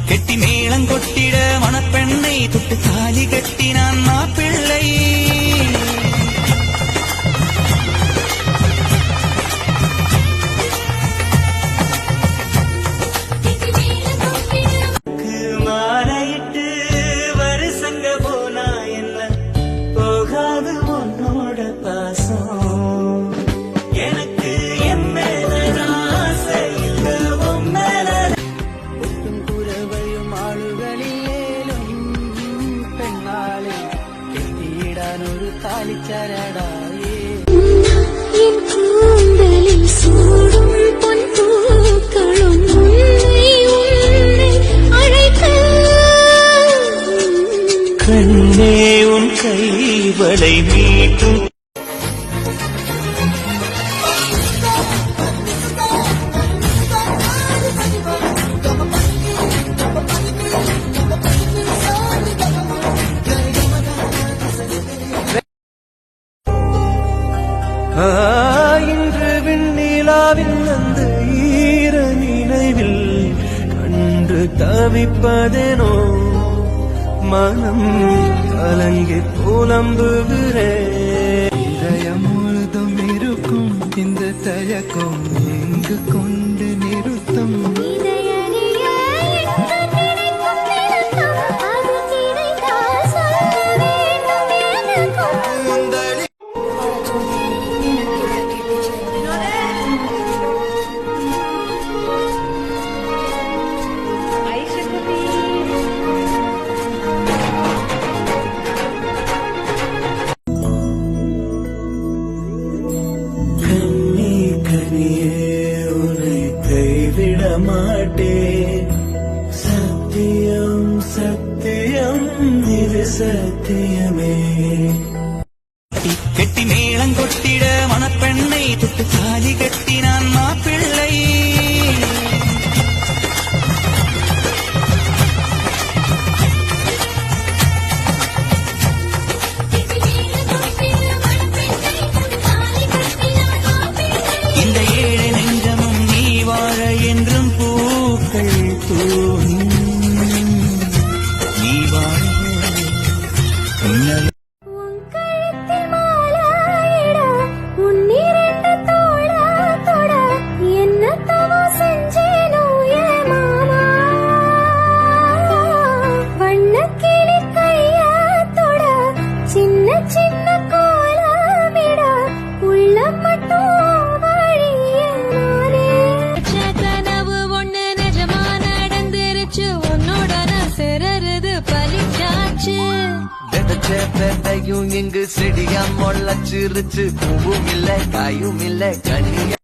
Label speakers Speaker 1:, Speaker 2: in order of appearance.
Speaker 1: கெட்டி மேளம் கொட்டிட மணப்பெண்ணை தொட்டு தாலி கட்டினான் மாப்பிள்ளை. மாலையிட்டு வருசங்க போனா என்ன போகாது உன்னோட பாசம். எனக்கு என் மேல ஆசை இல்ல உன் மேல. ஒட்டும் குறவையும் ஆளுகளிலேலும் பெண்ணாலே கெட்டியிடான் ஒரு தாலிச்சரடாயே.
Speaker 2: என் கூந்தலில் சூடும் பொன் பூக்களும் உன்னை உன்னை அழைக்க.
Speaker 1: கண்ணே உன் கைவளை மீட்டும் இன்று விண்ணிலாவில் அந்த ஈர நினைவில் கண்டு தவிப்பதேனோ மனம் கலங்கி புலம்புகிறேன்.
Speaker 3: இதயம் முழுதும் இருக்கும் இந்த தயக்கம் எங்கு கொண்டு நிறுத்தம்.
Speaker 1: உன்னை கைவிட மாட்டேன். சத்தியம் சத்தியம் இது சத்தியமே. கெட்டி மேளம் கொட்டிட மணப்பெண்ணை தொட்டு தாலி கட்டினான் மாப்பிள்ளை. இந்த ஏழை நெஞ்சமும் நீ வாழ என்றும் பூக்கள் தூவும். நீ வாழ
Speaker 2: சின்ன கோலமிட உள்ள மட்டும் கனவு ஒண்ணு நிஜமா நடந்துருச்சு. உன்னோட சிறருது பலிச்சாச்சு.
Speaker 3: இங்கு செடியா முளைச்சிருச்சு. பூவும் இல்ல காயும் இல்ல கனியா